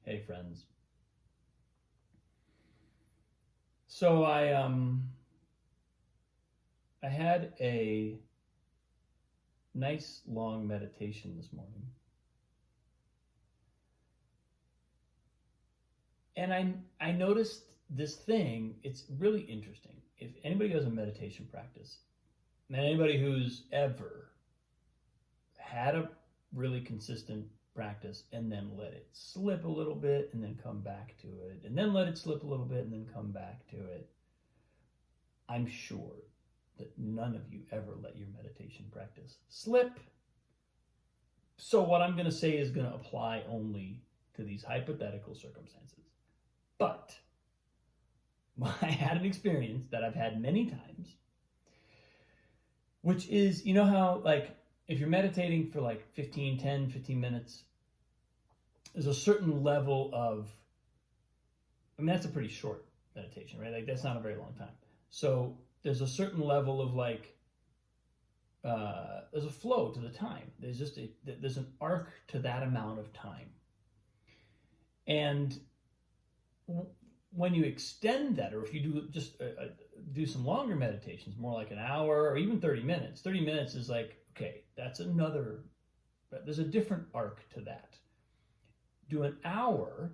Hey friends. So I had a nice long meditation this morning. And I noticed this thing, it's really interesting. If anybody does a meditation practice, and anybody who's ever had a really consistent practice and then let it slip a little bit and then come back to it, and then let it slip a little bit and then come back to it, I'm sure that none of you ever let your meditation practice slip. So what I'm going to say is going to apply only to these hypothetical circumstances. But I had an experience that I've had many times, which is, you know how, like, if you're meditating for like 15 minutes, there's a certain level of, I mean, that's a pretty short meditation, right? Like, that's not a very long time. So there's a certain level of like, there's a flow to the time. There's an arc to that amount of time. And when you extend that, or if you do just do some longer meditations, more like an hour or even 30 minutes, 30 minutes is like, okay, there's a different arc to that. Do an hour,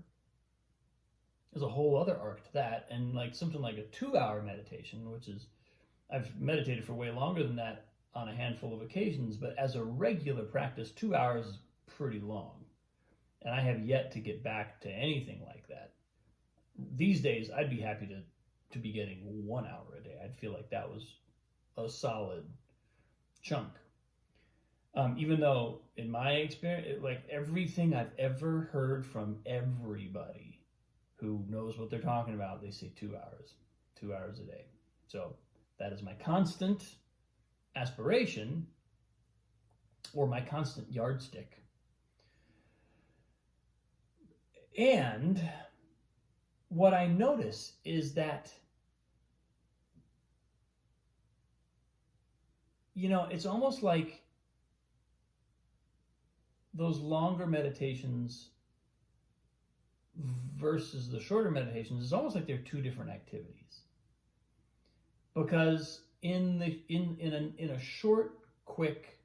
there's a whole other arc to that. And like something like a 2-hour meditation, which is, I've meditated for way longer than that on a handful of occasions, but as a regular practice, 2 hours is pretty long. And I have yet to get back to anything like that. These days, I'd be happy to be getting 1 hour a day. I'd feel like that was a solid chunk. Even though, in my experience, like everything I've ever heard from everybody who knows what they're talking about, they say 2 hours a day. So that is my constant aspiration, or my constant yardstick. And what I notice is that, you know, it's almost like those longer meditations versus the shorter meditations, it's almost like they're two different activities. Because in a short, quick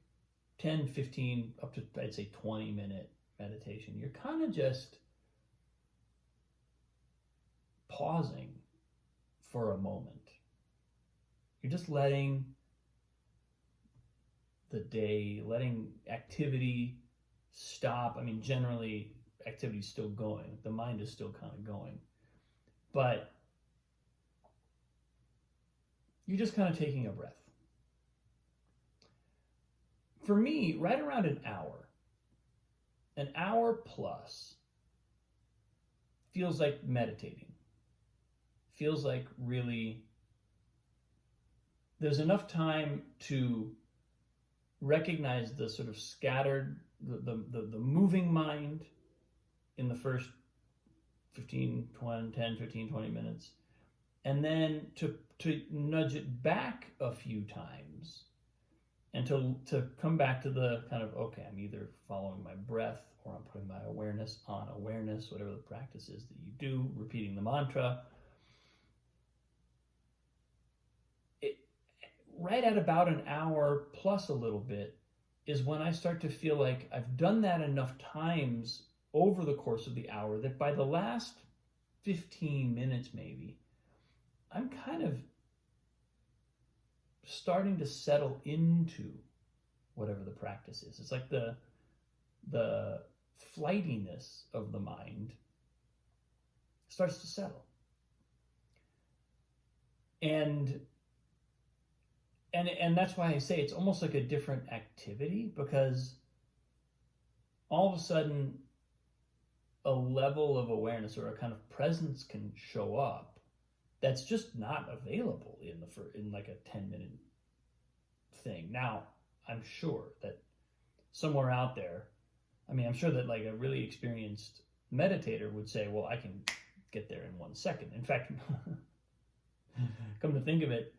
10, 15, up to, I'd say, 20-minute meditation, you're kind of just pausing for a moment. You're just letting activity stop. I mean, generally, activity's still going. The mind is still kind of going. But you're just kind of taking a breath. For me, right around an hour plus, feels like meditating. Feels like really, there's enough time to recognize the sort of scattered, the moving mind in the first 10, 15, 20 minutes, and then to nudge it back a few times and to come back to the kind of, okay, I'm either following my breath or I'm putting my awareness on awareness, whatever the practice is that you do, repeating the mantra. Right at about an hour plus a little bit is when I start to feel like I've done that enough times over the course of the hour that by the last 15 minutes maybe, I'm kind of starting to settle into whatever the practice is. It's like the flightiness of the mind starts to settle. And that's why I say it's almost like a different activity, because all of a sudden a level of awareness or a kind of presence can show up that's just not available in like a 10-minute thing. Now, I'm sure that somewhere out there, I mean, I'm sure that like a really experienced meditator would say, well, I can get there in 1 second. In fact, come to think of it,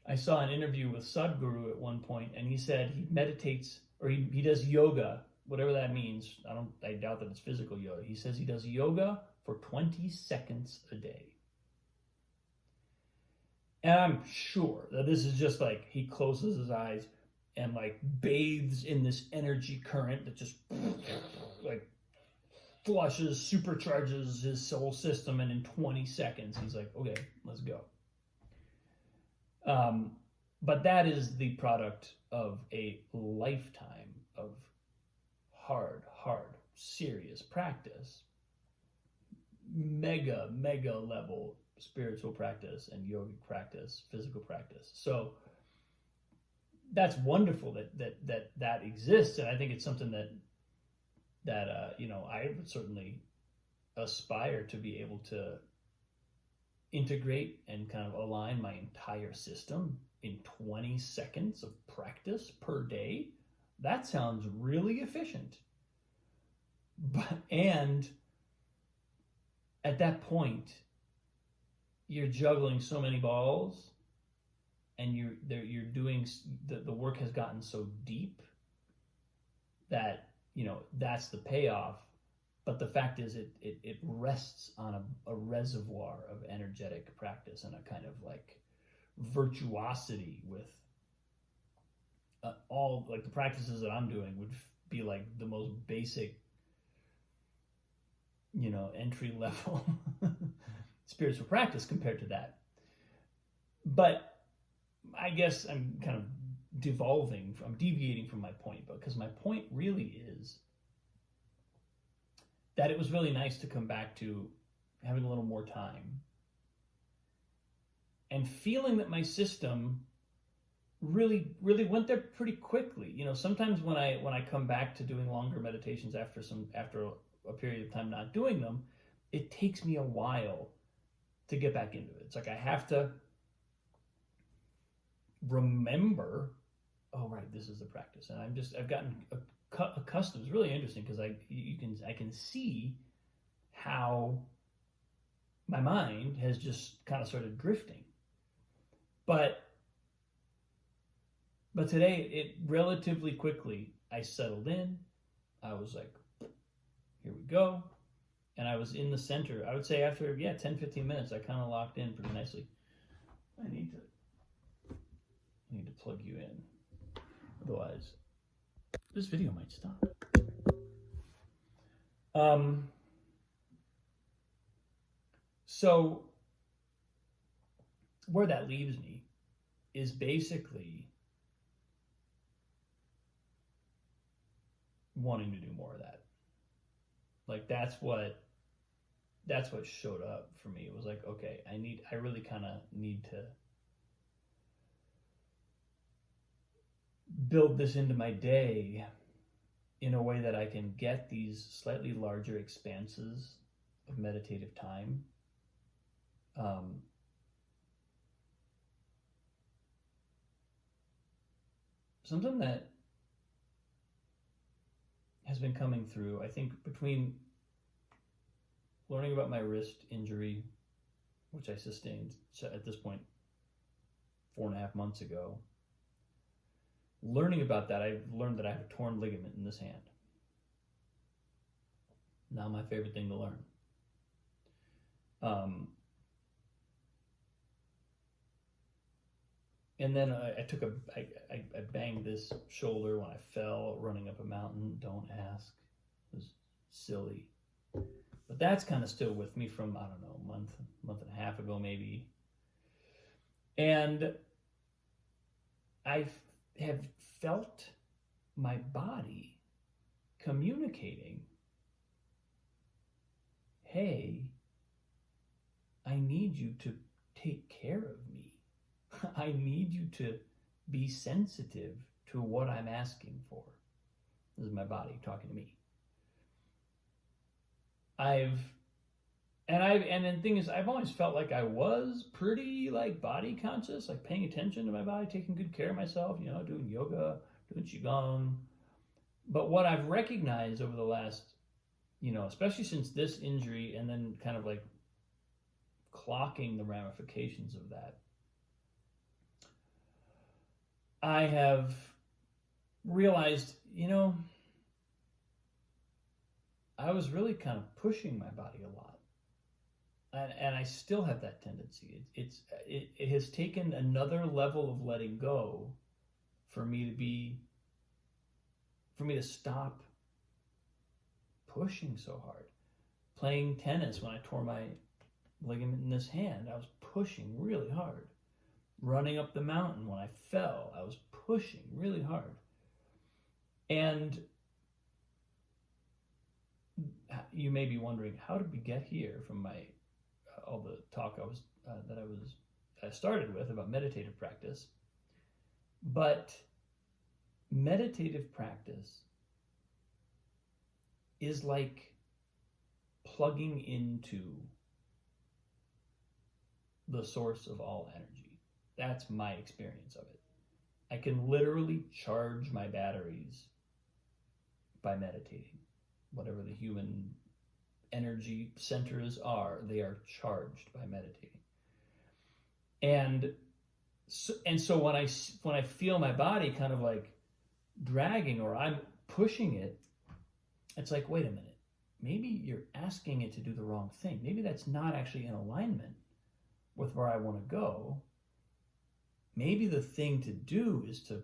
I saw an interview with Sadhguru at one point, and he said he meditates, or he does yoga whatever that means. I doubt that it's physical yoga. He says he does yoga for 20 seconds a day. And I'm sure that this is just like he closes his eyes and like bathes in this energy current that just like flushes, supercharges his whole system, and in 20 seconds he's like, okay, let's go. But that is the product of a lifetime of hard, serious practice, mega level spiritual practice and yogic practice, physical practice. So that's wonderful that exists, and I think it's something that I would certainly aspire to be able to integrate and kind of align my entire system in 20 seconds of practice per day. That sounds really efficient. And at that point, you're juggling so many balls, and you're doing the work has gotten so deep that that's the payoff. But the fact is, it rests on a reservoir of energetic practice and a kind of like virtuosity with all like the practices that I'm doing would be like the most basic, entry level spiritual practice compared to that. But I guess I'm kind of I'm deviating from my point, because my point really is that it was really nice to come back to having a little more time and feeling that my system really went there pretty quickly. Sometimes when I come back to doing longer meditations after a period of time not doing them, it takes me a while to get back into it. It's like I have to remember, oh right, this is the practice, and I've gotten accustomed. It's really interesting because I can see how my mind has just kind of started drifting, but today it relatively quickly I settled in. I was like, here we go, and I was in the center. I would say after 10-15 minutes I kind of locked in pretty nicely. I need to plug you in, otherwise this video might stop. So where that leaves me is basically wanting to do more of that. Like that's what showed up for me. It was like, okay, I really kind of need to build this into my day in a way that I can get these slightly larger expanses of meditative time. Something that has been coming through, I think, between learning about my wrist injury, which I sustained at this point 4.5 months ago. Learning about that, I've learned that I have a torn ligament in this hand. Not my favorite thing to learn. And then I banged this shoulder when I fell running up a mountain. Don't ask. It was silly. But that's kind of still with me from, I don't know, a month and a half ago maybe. And I have felt my body communicating, hey, I need you to take care of me. I need you to be sensitive to what I'm asking for. This is my body talking to me. And the thing is, I've always felt like I was pretty like body conscious, like paying attention to my body, taking good care of myself, doing yoga, doing qigong. But what I've recognized over the last, especially since this injury, and then kind of like clocking the ramifications of that, I have realized, I was really kind of pushing my body a lot. And I still have that tendency. It has taken another level of letting go for me to stop pushing so hard. Playing tennis, when I tore my ligament in this hand, I was pushing really hard. Running up the mountain, when I fell, I was pushing really hard. And you may be wondering, how did we get here from my all the talk I started with about meditative practice? But meditative practice is like plugging into the source of all energy. That's my experience of it. I can literally charge my batteries by meditating. Whatever the human energy centers are, they are charged by meditating. And so when I feel my body kind of like dragging, or I'm pushing it, it's like, wait a minute, maybe you're asking it to do the wrong thing. Maybe that's not actually in alignment with where I want to go. Maybe the thing to do is to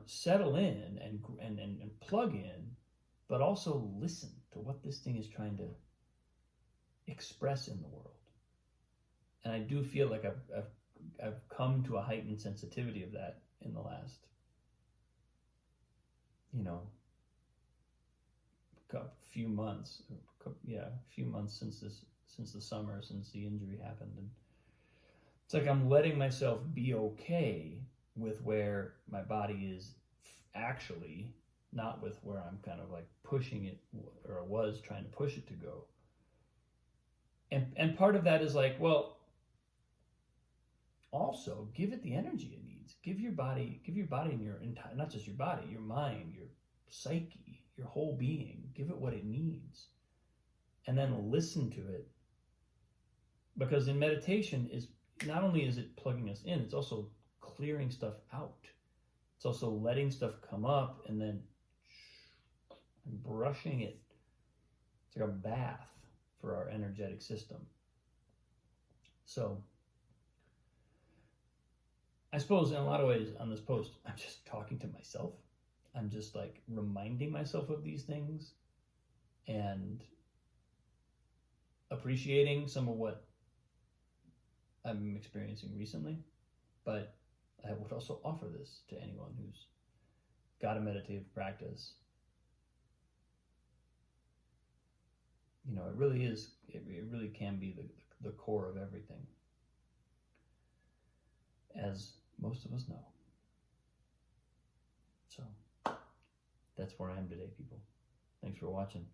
settle in and plug in, but also listen to what this thing is trying to express in the world. And I do feel like I've come to a heightened sensitivity of that in the last, few months. Since the summer, since the injury happened. And it's like I'm letting myself be okay with where my body is actually, not with where I'm kind of like pushing it, or was trying to push it to go. And part of that is like, well, also give it the energy it needs. Give your body and your entire, not just your body, your mind, your psyche, your whole being, give it what it needs. And then listen to it. Because in meditation, is not only is it plugging us in, it's also clearing stuff out. It's also letting stuff come up and then brushing it. It's like a bath for our energetic system. So I suppose in a lot of ways on this post, I'm just talking to myself. I'm just like reminding myself of these things and appreciating some of what I'm experiencing recently. But I would also offer this to anyone who's got a meditative practice. It really is, it really can be the core of everything, as most of us know. So that's where I am today, people. Thanks for watching.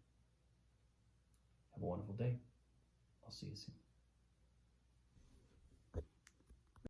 Have a wonderful day. I'll see you soon.